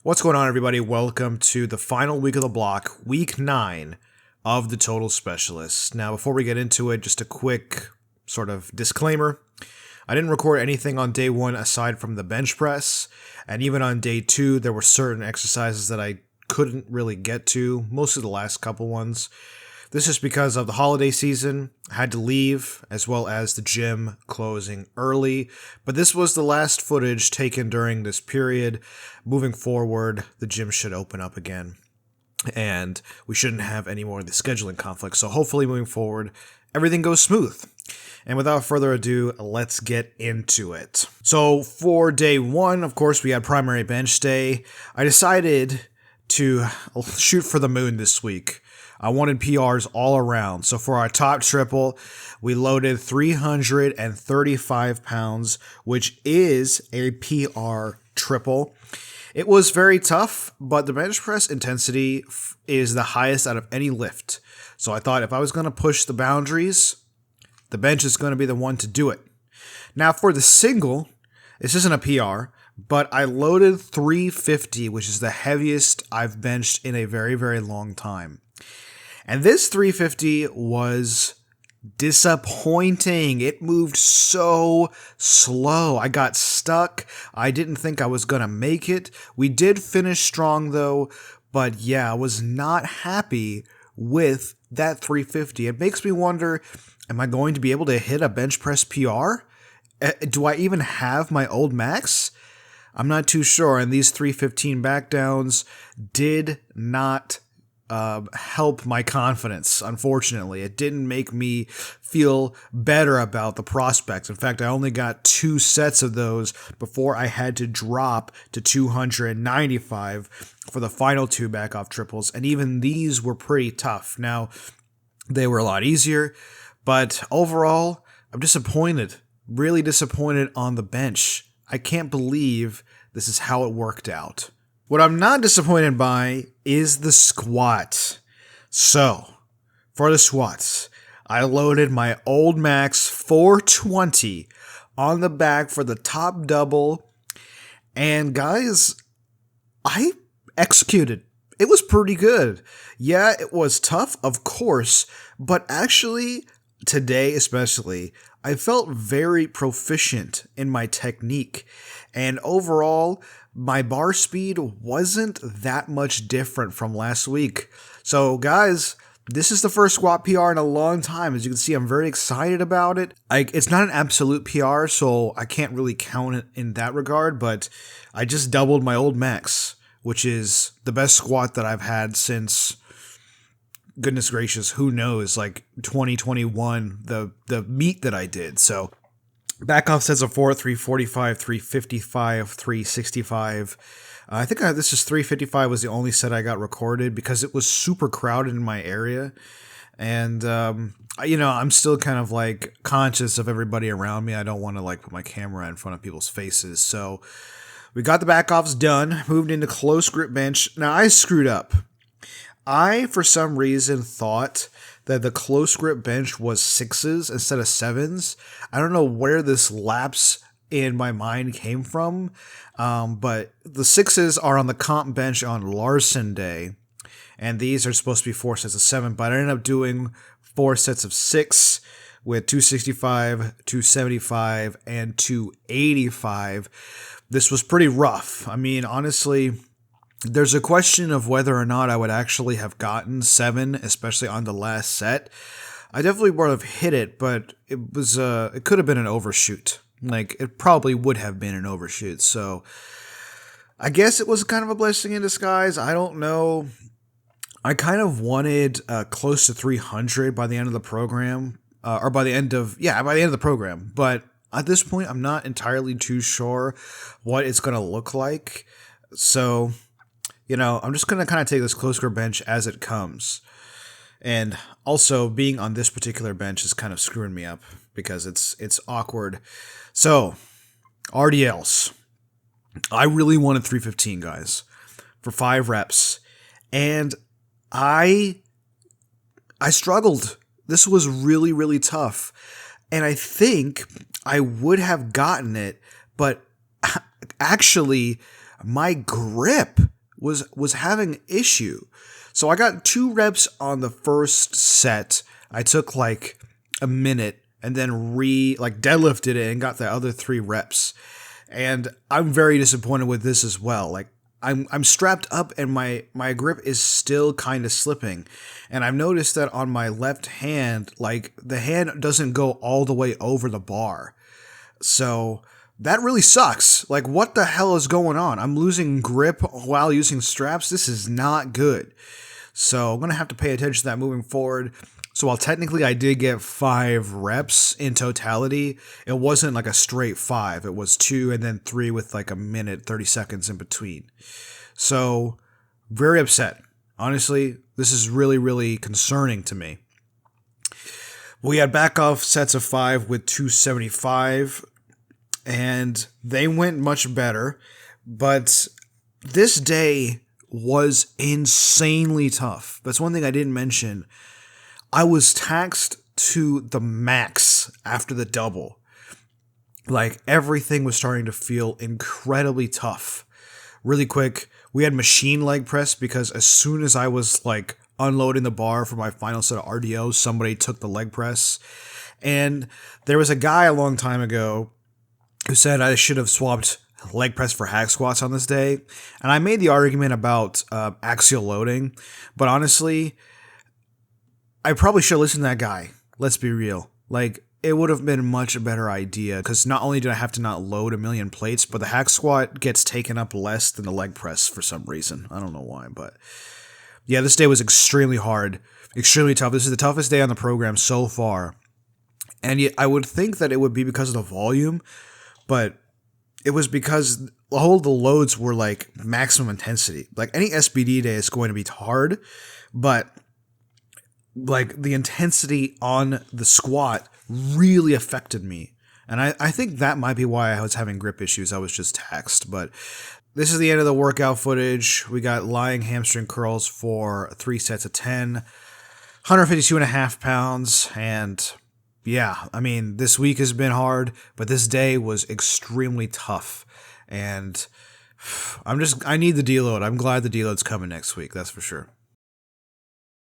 What's going on, everybody? Welcome to the final week of the block, week 9 of the Total Specialists. Now, before we get into it, just a quick sort of disclaimer. I didn't record anything on day 1 aside from the bench press, and even on day 2, there were certain exercises that I couldn't really get to, most of the last couple ones. This is because of the holiday season. I had to leave, as well as the gym closing early. But this was the last footage taken during this period. Moving forward, the gym should open up again. And we shouldn't have any more of the scheduling conflicts. So hopefully moving forward, everything goes smooth. And without further ado, let's get into it. So for day 1, of course, we had primary bench day. I decided to shoot for the moon this week. I wanted PRs all around. So for our top triple, we loaded 335 pounds, which is a PR triple. It was very tough, but the bench press intensity is the highest out of any lift. So I thought if I was going to push the boundaries, the bench is going to be the one to do it. Now for the single, this isn't a PR, but I loaded 350, which is the heaviest I've benched in a very, very long time. And this 350 was disappointing. It moved so slow. I got stuck. I didn't think I was going to make it. We did finish strong though, but yeah, I was not happy with that 350. It makes me wonder, am I going to be able to hit a bench press PR? Do I even have my old max? I'm not too sure. And these 315 backdowns did not help my confidence. Unfortunately, it didn't make me feel better about the prospects. In fact, I only got 2 sets of those before I had to drop to 295 for the final 2 back off triples. And even these were pretty tough. Now, they were a lot easier, but overall, I'm disappointed. Really disappointed on the bench. I can't believe this is how it worked out. What I'm not disappointed by is the squat. So, for the squats, I loaded my old max 420 on the back for the top double. And guys, I executed. It was pretty good. Yeah, it was tough, of course, but actually, today especially, I felt very proficient in my technique. And overall, my bar speed wasn't that much different from last week. So guys, this is the first squat PR in a long time. As you can see, I'm very excited about it. It's not an absolute PR, so I can't really count it in that regard, but I just doubled my old max, which is the best squat that I've had since, goodness gracious, who knows, like 2021, the meet that I did. So back off sets of 4, 345, 355, 365. I think this is 355 was the only set I got recorded because it was super crowded in my area. And, I'm still kind of like conscious of everybody around me. I don't want to like put my camera in front of people's faces. So we got the back offs done, moved into close grip bench. Now I screwed up. I, for some reason, thought that the close grip bench was 6s instead of 7s. I don't know where this lapse in my mind came from, but the 6s are on the comp bench on Larson Day, and these are supposed to be 4 sets of 7, but I ended up doing 4 sets of 6 with 265, 275, and 285. This was pretty rough. I mean, honestly, there's a question of whether or not I would actually have gotten 7, especially on the last set. I definitely would have hit it, but it could have been an overshoot. Like, it probably would have been an overshoot. So I guess it was kind of a blessing in disguise. I don't know. I kind of wanted close to 300 by the end of the program, by the end of the program. But at this point, I'm not entirely too sure what it's going to look like. So, I'm just going to kind of take this close grip bench as it comes. And also, being on this particular bench is kind of screwing me up because it's awkward. So, RDLs. I really wanted 315, guys, for 5 reps. And I struggled. This was really, really tough. And I think I would have gotten it, but actually, my grip was having issue. So I got 2 reps on the first set. I took like a minute and then deadlifted it and got the other 3 reps. And I'm very disappointed with this as well. Like I'm strapped up and my grip is still kind of slipping. And I've noticed that on my left hand, like the hand doesn't go all the way over the bar. So that really sucks. Like, what the hell is going on? I'm losing grip while using straps. This is not good. So I'm going to have to pay attention to that moving forward. So while technically I did get 5 reps in totality, it wasn't like a straight 5. It was 2 and then 3 with like a minute, 30 seconds in between. So very upset. Honestly, this is really, really concerning to me. We had back off sets of 5 with 275, and they went much better. But this day was insanely tough. That's one thing I didn't mention. I was taxed to the max after the double. Like, everything was starting to feel incredibly tough. Really quick, we had machine leg press because as soon as I was like unloading the bar for my final set of RDO, somebody took the leg press. And there was a guy a long time ago who said I should have swapped leg press for hack squats on this day. And I made the argument about axial loading, but honestly, I probably should listen to that guy. Let's be real. Like, it would have been a much better idea because not only did I have to not load a million plates, but the hack squat gets taken up less than the leg press for some reason. I don't know why, but yeah, this day was extremely hard, extremely tough. This is the toughest day on the program so far. And yet I would think that it would be because of the volume, but it was because all the loads were like maximum intensity. Like any SBD day is going to be hard, but like the intensity on the squat really affected me. And I think that might be why I was having grip issues. I was just taxed. But this is the end of the workout footage. We got lying hamstring curls for 3 sets of 10, 152.5 pounds. And yeah, I mean, this week has been hard, but this day was extremely tough. And I need the deload. I'm glad the deload's coming next week. That's for sure.